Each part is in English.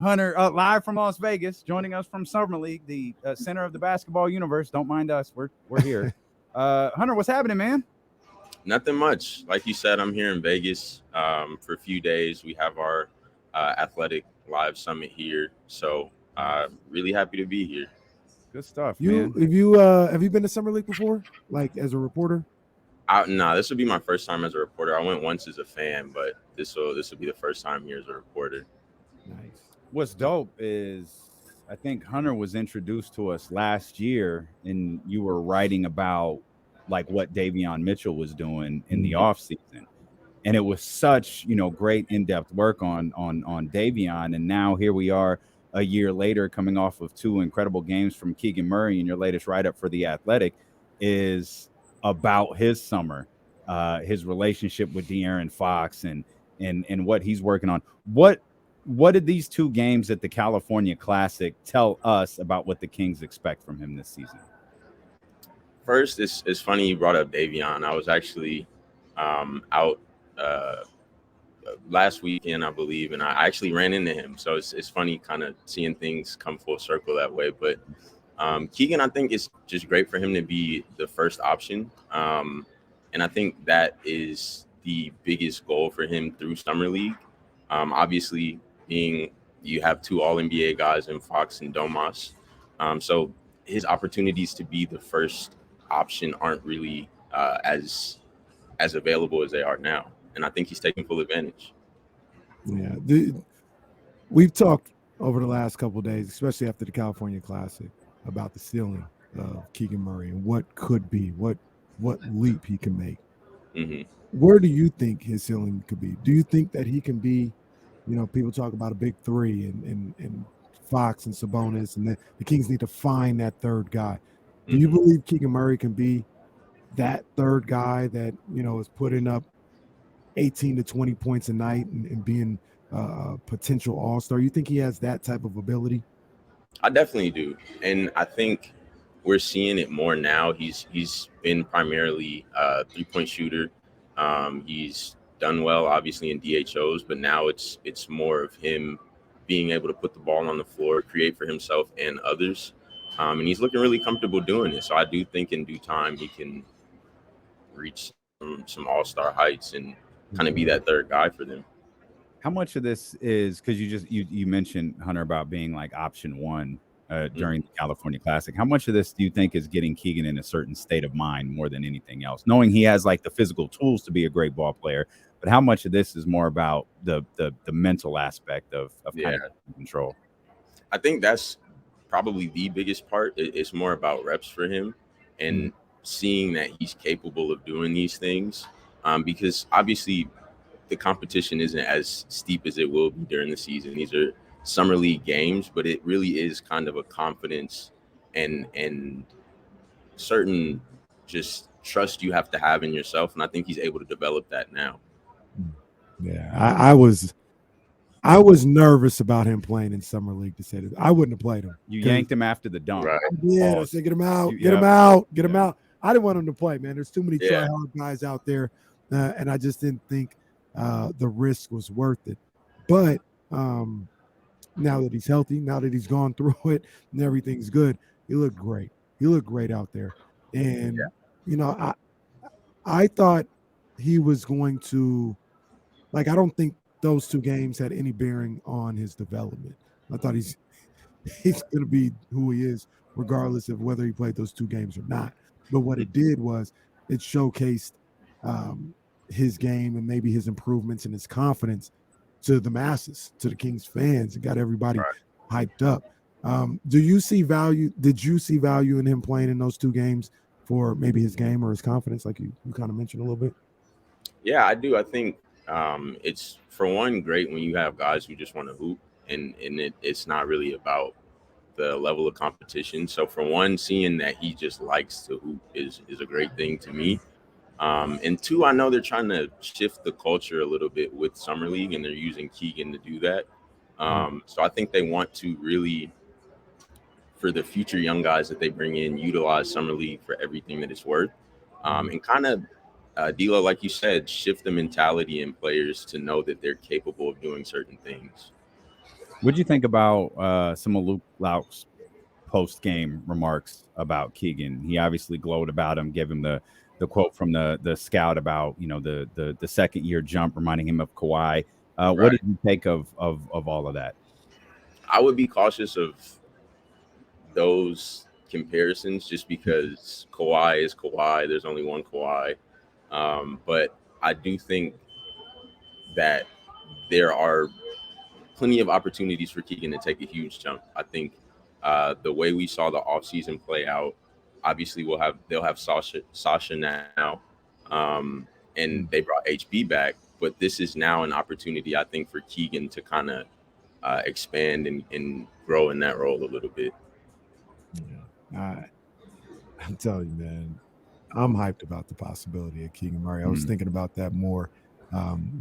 Hunter, live from Las Vegas, joining us from Summer League, the center of the basketball universe. Don't mind us; we're here. Hunter, what's happening, man? Nothing much. Like you said, I'm here in Vegas for a few days. We have our athletic live summit here. So really happy to be here. Good stuff, You man. have you been to Summer League before, like as a reporter? Nah, this will be my first time as a reporter. I went once as a fan, but this will be the first time here as a reporter. Nice. What's dope is I think Hunter was introduced to us last year, and you were writing about like what Davion Mitchell was doing in the Mhm. off season, and it was such great in depth work on Davion, and now here we are a year later, coming off of two incredible games from Keegan Murray, and your latest write up for the Athletic is about his summer, his relationship with De'Aaron Fox, and what he's working on. What did these two games at the California Classic tell us about what the Kings expect from him this season? First, it's funny you brought up Davion. I was actually out uh, last weekend, I believe, and I actually ran into him. So it's funny kind of seeing things come full circle that way. But Keegan, I think it's just great for him to be the first option. And I think that is the biggest goal for him through Summer League. Obviously, being you have two All NBA guys in Fox and Domas. So his opportunities to be the first option aren't really as available as they are now. And I think he's taking full advantage. Yeah, we've talked over the last couple of days, especially after the California Classic, about the ceiling of Keegan Murray and what could be, what leap he can make. Hmm. Where do you think his ceiling could be? Do you think that he can be, people talk about a big three and Fox and Sabonis, and the Kings need to find that third guy. Do you Hmm. believe Keegan Murray can be that third guy that, is putting up 18 to 20 points a night and being a potential all-star? You think he has that type of ability? I definitely do, and I think we're seeing it more now. He's been primarily a 3-point shooter. He's done well, obviously in DHOs, but now it's more of him being able to put the ball on the floor, create for himself and others, and he's looking really comfortable doing it. So I do think in due time he can reach some all star heights and kind of be that third guy for them. How much of this is because you mentioned Hunter about being like option one during Mhm. the California Classic? How much of this do you think is getting Keegan in a certain state of mind more than anything else, knowing he has like the physical tools to be a great ball player? But how much of this is more about the mental aspect of kind Yeah, of control? I think that's probably the biggest part. It's more about reps for him Mm. and seeing that he's capable of doing these things. Because obviously the competition isn't as steep as it will be during the season. These are summer league games, but it really is kind of a confidence and certain just trust you have to have in yourself. And I think he's able to develop that now. Mm. Yeah, I was nervous about him playing in summer league. To say that, I wouldn't have played him You because yanked him after the dunk. Right. I did. I Pause. said, get him out, You, get him yep. out, get him Yeah. out. I didn't want him to play, man. There's too many Yeah. try hard guys out there, and I just didn't think the risk was worth it. But now that he's healthy, now that he's gone through it, and everything's good, he looked great. He looked great out there, and you know, I thought he was going to like. I don't think those two games had any bearing on his development. I thought he's going to be who he is, regardless of whether he played those two games or not. But what it did was it showcased um, his game and maybe his improvements and his confidence to the masses, to the Kings fans, and got everybody Right. hyped up. Do you see value? Did you see value in him playing in those two games for maybe his game or his confidence, like you kind of mentioned a little bit? Yeah, I do. I think it's for one great when you have guys who just want to hoop, and it's not really about the level of competition. So for one, seeing that he just likes to hoop is a great thing to me. And two, I know they're trying to shift the culture a little bit with summer league, and they're using Keegan to do that. Mm. So I think they want to really, for the future young guys that they bring in, utilize summer league for everything that it's worth, Mhm. and kind of D'Lo, like you said, shift the mentality in players to know that they're capable of doing certain things. What'd you think about some of Luke Lauk's post-game remarks about Keegan? He obviously glowed about him, gave him the quote from the scout about the second year jump, reminding him of Kawhi. What Right. did you take of all of that? I would be cautious of those comparisons just because Kawhi is Kawhi. There's only one Kawhi. But I do think that there are plenty of opportunities for Keegan to take a huge jump. I think the way we saw the offseason play out, obviously they'll have Sasha now, and they brought HB back, but this is now an opportunity, I think, for Keegan to kind of expand and grow in that role a little bit. Yeah. I'm telling you, man, I'm hyped about the possibility of Keegan Murray. I was thinking about that more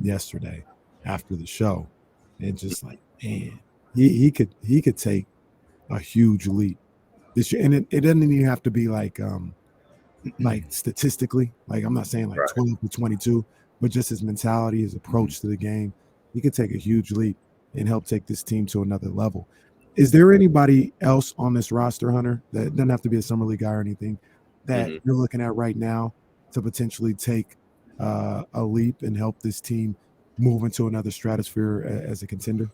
yesterday after the show, and just like, man, he could take a huge leap this year, and it doesn't even have to be like statistically. Like, I'm not saying like 12 to 22, but just his mentality, his approach to the game, he could take a huge leap and help take this team to another level. Is there anybody else on this roster, Hunter, that doesn't have to be a summer league guy or anything, that you're looking at right now to potentially take a leap and help this team move into another stratosphere as a contender?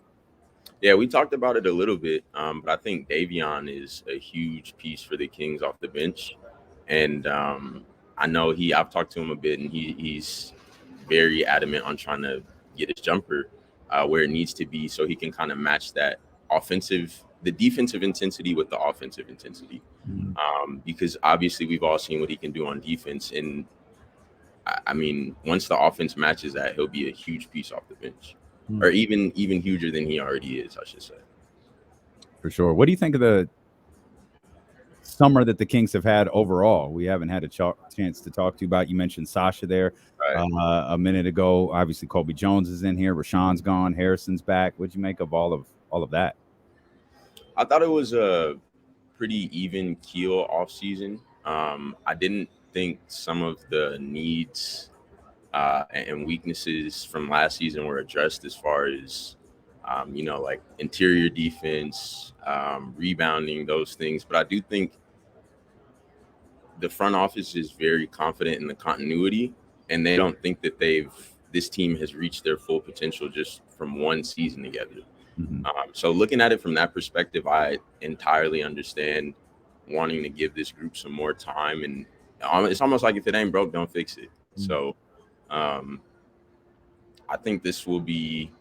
Yeah, we talked about it a little bit, but I think Davion is a huge piece for the Kings off the bench. And I know I've talked to him a bit, and he's very adamant on trying to get his jumper where it needs to be so he can kind of match the defensive intensity with the offensive intensity. Because obviously we've all seen what he can do on defense. And I mean, once the offense matches that, he'll be a huge piece off the bench. Or even huger than he already is, I should say. For sure. What do you think of the summer that the Kings have had overall? We haven't had a chance to talk to you about. You mentioned Sasha there a minute ago. Obviously, Kobe Jones is in here. Rashawn's gone. Harrison's back. What'd you make of all of that? I thought it was a pretty even keel offseason. I didn't think some of the needs and weaknesses from last season were addressed as far as, like interior defense, rebounding, those things. But I do think the front office is very confident in the continuity, and they don't think that this team has reached their full potential just from one season together. So looking at it from that perspective, I entirely understand wanting to give this group some more time. And it's almost like if it ain't broke, don't fix it. So I think this will be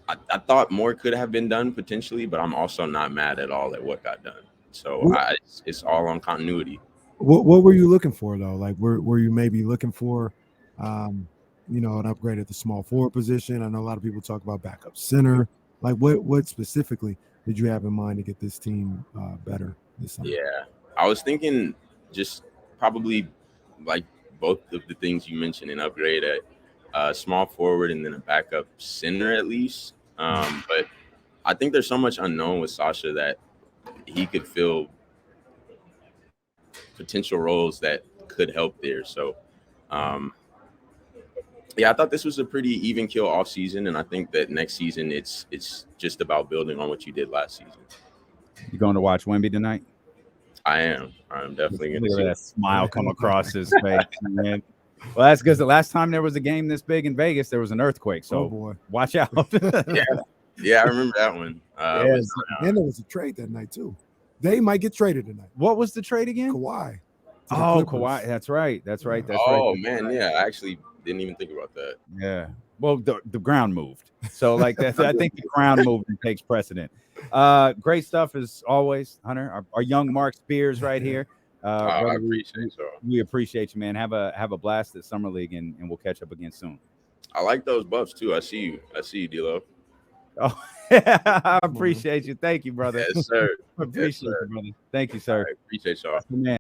I thought more could have been done potentially, but I'm also not mad at all at what got done. So it's all on continuity. What were you looking for, though? Like, were you maybe looking for, an upgrade at the small forward position? I know a lot of people talk about backup center. Like, what specifically did you have in mind to get this team better this summer? Yeah, I was thinking just probably like both of the things you mentioned, an upgrade at small forward and then a backup center at least. But I think there's so much unknown with Sasha that he could fill potential roles that could help there. So, I thought this was a pretty even keel off season, and I think that next season it's just about building on what you did last season. You going to watch Wemby tonight? I am. I'm definitely going to see that smile come across his face, man. Well, that's because the last time there was a game this big in Vegas, there was an earthquake. So watch out. Yeah, I remember that one. And there was a trade that night too. They might get traded tonight. What was the trade again? Kawhi. Oh, Kawhi. That's right. That's right. Man, yeah. I actually didn't even think about that. Yeah. Well, the ground moved. So like that, I think the ground movement takes precedent. Great stuff as always, Hunter. Our young Mark Spears right here. I appreciate you. We appreciate you, man. Have a blast at Summer League, and we'll catch up again soon. I like those buffs too. I see you, D-Lo. Oh, I appreciate you. Thank you, brother. Yes, sir. Appreciate you, brother. Thank you, sir. Appreciate y'all. Man.